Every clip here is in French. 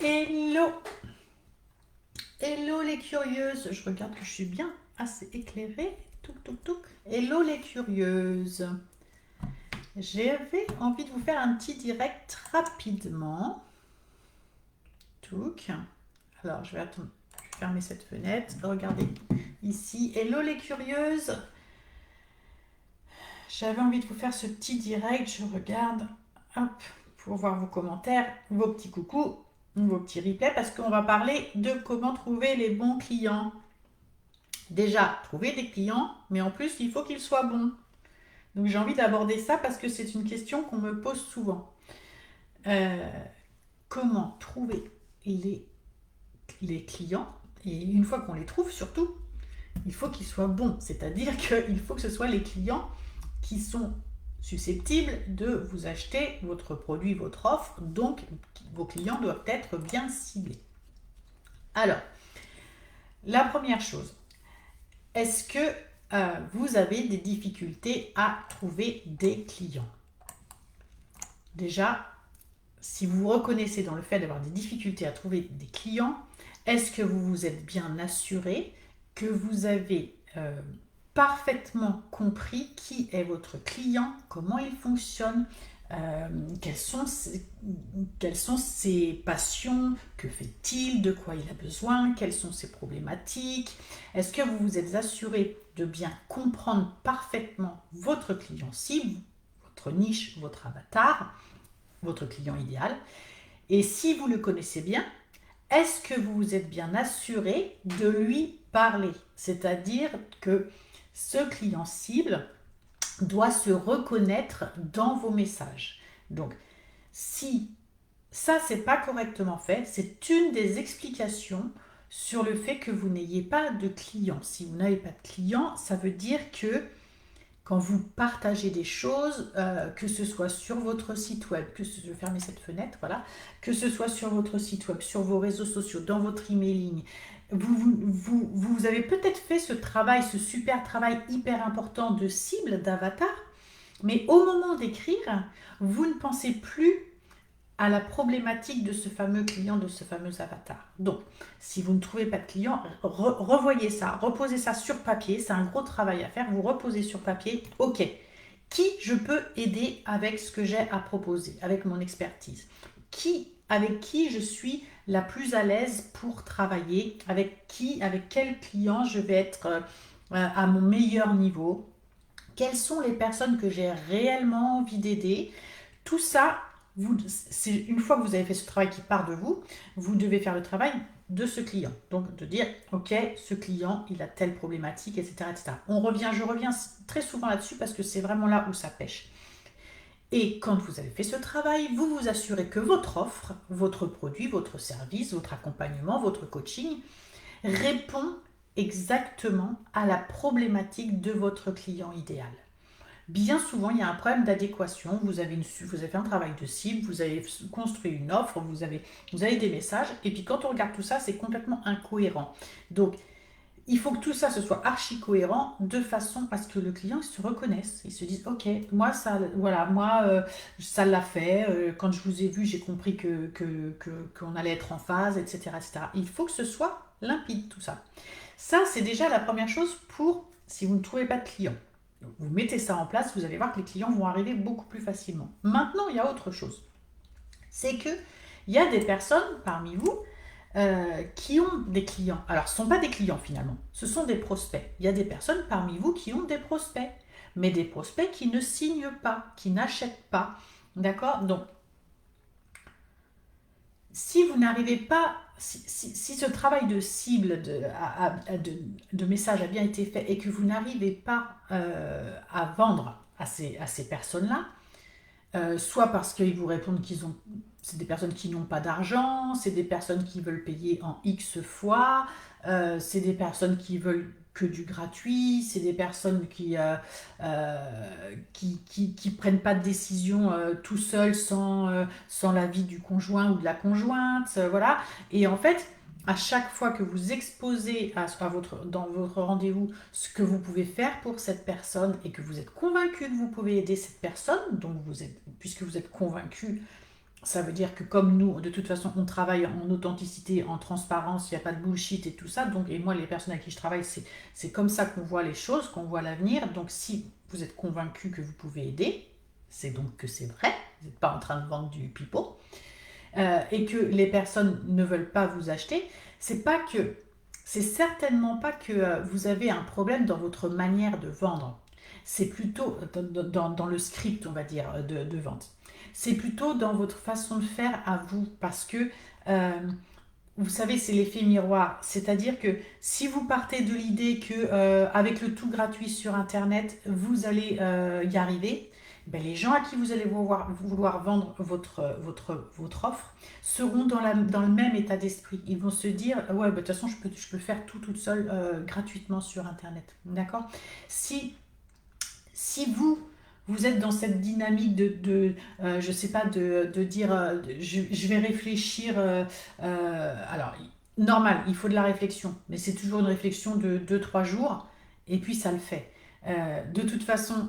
Hello! Hello les curieuses! Je regarde que je suis bien assez éclairée. Touc, touc, touc. Hello les curieuses! J'avais envie de vous faire un petit direct rapidement. Touc. Alors, je vais attendre. Je vais fermer cette fenêtre. Regardez ici. Hello les curieuses! J'avais envie de vous faire ce petit direct. Je regarde. Hop, pour voir vos commentaires, vos petits coucous, vos petits replays, parce qu'on va parler de comment trouver les bons clients. Déjà, trouver des clients, mais en plus, il faut qu'ils soient bons. Donc j'ai envie d'aborder ça parce que c'est une question qu'on me pose souvent. Euh, Comment trouver les clients? Et une fois qu'on les trouve, surtout, il faut qu'ils soient bons. C'est-à-dire qu'il faut que ce soit les clients qui sont susceptibles de vous acheter votre produit, votre offre. Donc, vos clients doivent être bien ciblés. Alors, la première chose, est-ce que vous avez des difficultés à trouver des clients? Déjà, si vous vous reconnaissez dans le fait d'avoir des difficultés à trouver des clients, est-ce que vous vous êtes bien assuré que vous avez parfaitement compris qui est votre client, comment il fonctionne, quelles sont ses passions, que fait-il, de quoi il a besoin, quelles sont ses problématiques. Est-ce que vous vous êtes assuré de bien comprendre parfaitement votre client cible, votre niche, votre avatar, votre client idéal? Et si vous le connaissez bien, est-ce que vous vous êtes bien assuré de lui parler? C'est-à-dire que ce client cible doit se reconnaître dans vos messages. Donc, si ça, c'est pas correctement fait, c'est une des explications sur le fait que vous n'ayez pas de clients. Si vous n'avez pas de clients, ça veut dire que quand vous partagez des choses, que ce soit sur votre site web, je vais fermer cette fenêtre, voilà, que ce soit sur votre site web, sur vos réseaux sociaux, dans votre emailing, vous avez peut-être fait ce travail, ce super travail hyper important de cible, d'avatar, mais au moment d'écrire, vous ne pensez plus à la problématique de ce fameux client, de ce fameux avatar. Donc, si vous ne trouvez pas de client, revoyez ça, reposez ça sur papier, c'est un gros travail à faire, vous reposez sur papier, ok, qui je peux aider avec ce que j'ai à proposer, avec mon expertise, avec qui je suis la plus à l'aise pour travailler, avec quel client je vais être à mon meilleur niveau, quelles sont les personnes que j'ai réellement envie d'aider. Tout ça, une fois que vous avez fait ce travail qui part de vous, vous devez faire le travail de ce client. Donc de dire, ok, ce client, il a telle problématique, etc. etc. Je reviens très souvent là-dessus parce que c'est vraiment là où ça pêche. Et quand vous avez fait ce travail, vous vous assurez que votre offre, votre produit, votre service, votre accompagnement, votre coaching répond exactement à la problématique de votre client idéal. Bien souvent, il y a un problème d'adéquation. Vous avez fait un travail de cible, vous avez construit une offre, vous avez des messages, et puis quand on regarde tout ça, c'est complètement incohérent. Donc, il faut que tout ça, ce soit archi cohérent de façon à ce que le client se reconnaisse. Il se dise, ok, moi, ça, voilà, ça l'a fait. Quand je vous ai vu, j'ai compris qu'on allait être en phase, etc., etc. Il faut que ce soit limpide, tout ça. Ça, c'est déjà la première chose pour si vous ne trouvez pas de client. Vous mettez ça en place, vous allez voir que les clients vont arriver beaucoup plus facilement. Maintenant, il y a autre chose. C'est que il y a des personnes parmi vous qui ont des clients. Alors, ce ne sont pas des clients finalement, ce sont des prospects. Il y a des personnes parmi vous qui ont des prospects, mais des prospects qui ne signent pas, qui n'achètent pas. D'accord? Donc, si vous n'arrivez pas, si ce travail de cible, de message a bien été fait et que vous n'arrivez pas à vendre à ces personnes-là, soit parce qu'ils vous répondent c'est des personnes qui n'ont pas d'argent, c'est des personnes qui veulent payer en X fois, c'est des personnes qui veulent que du gratuit, c'est des personnes qui prennent pas de décision tout seuls sans l'avis du conjoint ou de la conjointe, voilà. Et en fait, à chaque fois que vous exposez dans votre rendez-vous ce que vous pouvez faire pour cette personne et que vous êtes convaincu que vous pouvez aider cette personne, puisque vous êtes convaincu, Ça veut dire que comme nous, de toute façon, on travaille en authenticité, en transparence, il n'y a pas de bullshit et tout ça. Donc, et moi, les personnes avec qui je travaille, c'est comme ça qu'on voit les choses, qu'on voit l'avenir. Donc, si vous êtes convaincu que vous pouvez aider, c'est donc que c'est vrai. Vous n'êtes pas en train de vendre du pipeau. Et que les personnes ne veulent pas vous acheter, c'est certainement pas que vous avez un problème dans votre manière de vendre. C'est plutôt dans le script, on va dire, de vente. C'est plutôt dans votre façon de faire à vous, parce que euh, vous savez, c'est l'effet miroir. C'est-à-dire que si vous partez de l'idée que avec le tout gratuit sur Internet, vous allez y arriver, ben, les gens à qui vous allez vouloir vendre votre offre seront dans le même état d'esprit. Ils vont se dire, ouais, ben, de toute façon, je peux faire tout toute seule gratuitement sur Internet. D'accord? Si vous êtes dans cette dynamique je sais pas, de dire, je vais réfléchir, alors, normal, il faut de la réflexion, mais c'est toujours une réflexion de 2 3 jours, et puis ça le fait. De toute façon,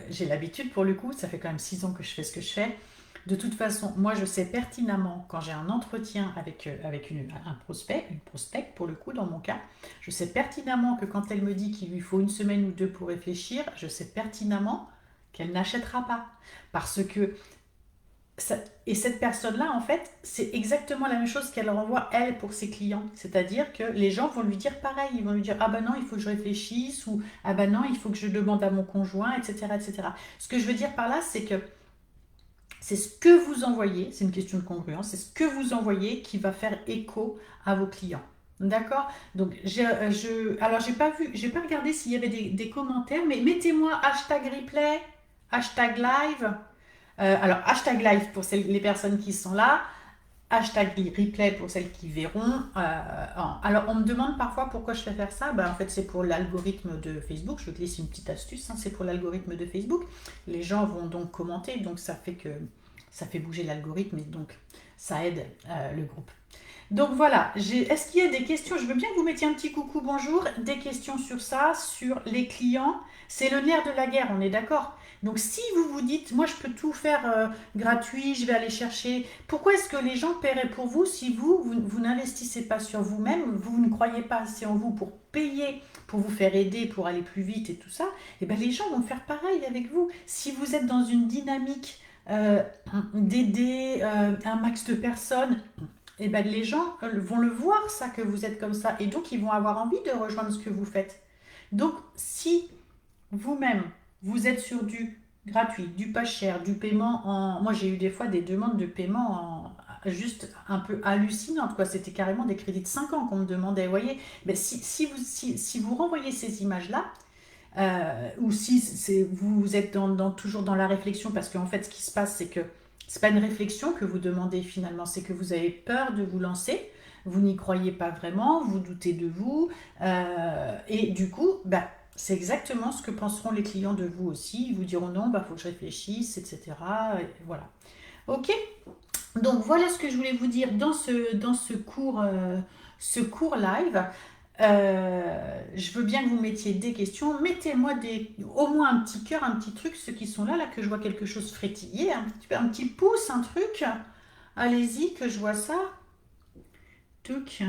j'ai l'habitude pour le coup, ça fait quand même 6 ans que je fais ce que je fais. De toute façon, moi je sais pertinemment quand j'ai un entretien avec un prospect, une prospect pour le coup dans mon cas, je sais pertinemment que quand elle me dit qu'il lui faut 1 semaine ou 2 pour réfléchir, je sais pertinemment qu'elle n'achètera pas. Parce que et cette personne-là, en fait, c'est exactement la même chose qu'elle renvoie, elle, pour ses clients. C'est-à-dire que les gens vont lui dire pareil. Ils vont lui dire, ah ben non, il faut que je réfléchisse, ou ah ben non, il faut que je demande à mon conjoint, etc., etc. Ce que je veux dire par là, c'est que c'est ce que vous envoyez, c'est une question de congruence, c'est ce que vous envoyez qui va faire écho à vos clients. D'accord? Donc, alors j'ai pas regardé s'il y avait des commentaires, mais mettez-moi hashtag replay, hashtag live. Alors, hashtag live pour les personnes qui sont là, hashtag replay pour celles qui verront. Alors, on me demande parfois pourquoi je fais faire ça. Ben, en fait, c'est pour l'algorithme de Facebook. Je te laisse une petite astuce, hein, c'est pour l'algorithme de Facebook. Les gens vont donc commenter, donc ça fait bouger l'algorithme et donc ça aide le groupe. Donc voilà, est-ce qu'il y a des questions? Je veux bien que vous mettiez un petit coucou, bonjour, des questions sur ça, sur les clients. C'est le nerf de la guerre, on est d'accord? Donc si vous vous dites, moi je peux tout faire gratuit, je vais aller chercher, pourquoi est-ce que les gens paieraient pour vous si vous n'investissez pas sur vous-même, vous ne croyez pas assez en vous pour payer, pour vous faire aider, pour aller plus vite et tout ça? Et bien les gens vont faire pareil avec vous. Si vous êtes dans une dynamique d'aider un max de personnes, et ben les gens vont le voir ça que vous êtes comme ça et donc ils vont avoir envie de rejoindre ce que vous faites. Donc si vous-même vous êtes sur du gratuit, du pas cher, du paiement en... Moi j'ai eu des fois des demandes de paiement juste un peu hallucinantes, quoi. C'était carrément des crédits de 5 ans qu'on me demandait, vous voyez. Ben, si vous renvoyez ces images-là, ou si vous êtes toujours dans la réflexion, parce qu'en fait ce qui se passe c'est que c'est pas une réflexion que vous demandez finalement, c'est que vous avez peur de vous lancer, vous n'y croyez pas vraiment, vous doutez de vous, et du coup, bah, c'est exactement ce que penseront les clients de vous aussi. Ils vous diront non, bah faut que je réfléchisse, etc. Et voilà. Ok. Donc voilà ce que je voulais vous dire dans ce cours live. Je veux bien que vous mettiez des questions. Mettez-moi au moins un petit cœur, un petit truc, ceux qui sont là, que je vois quelque chose frétiller, un petit pouce, un truc. Allez-y, que je vois ça. Tuc.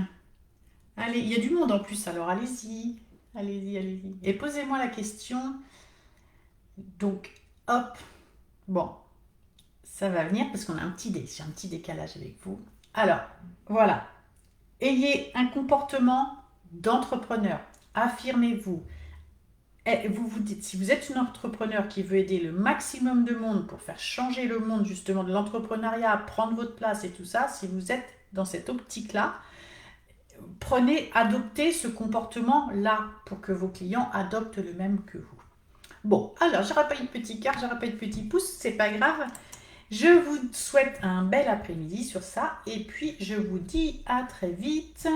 Allez, il y a du monde en plus, alors allez-y. Allez-y, allez-y. Et posez-moi la question. Donc, hop. Bon, ça va venir parce qu'on a j'ai un petit décalage avec vous. Alors, voilà. Ayez un comportement d'entrepreneur. Affirmez-vous. Et vous vous dites, si vous êtes une entrepreneur qui veut aider le maximum de monde pour faire changer le monde justement de l'entrepreneuriat, prendre votre place et tout ça, si vous êtes dans cette optique-là, adoptez ce comportement-là pour que vos clients adoptent le même que vous. Bon, alors, j'aurai pas eu de petit cœur, j'aurai pas eu de petit pouce, c'est pas grave. Je vous souhaite un bel après-midi sur ça et puis je vous dis à très vite.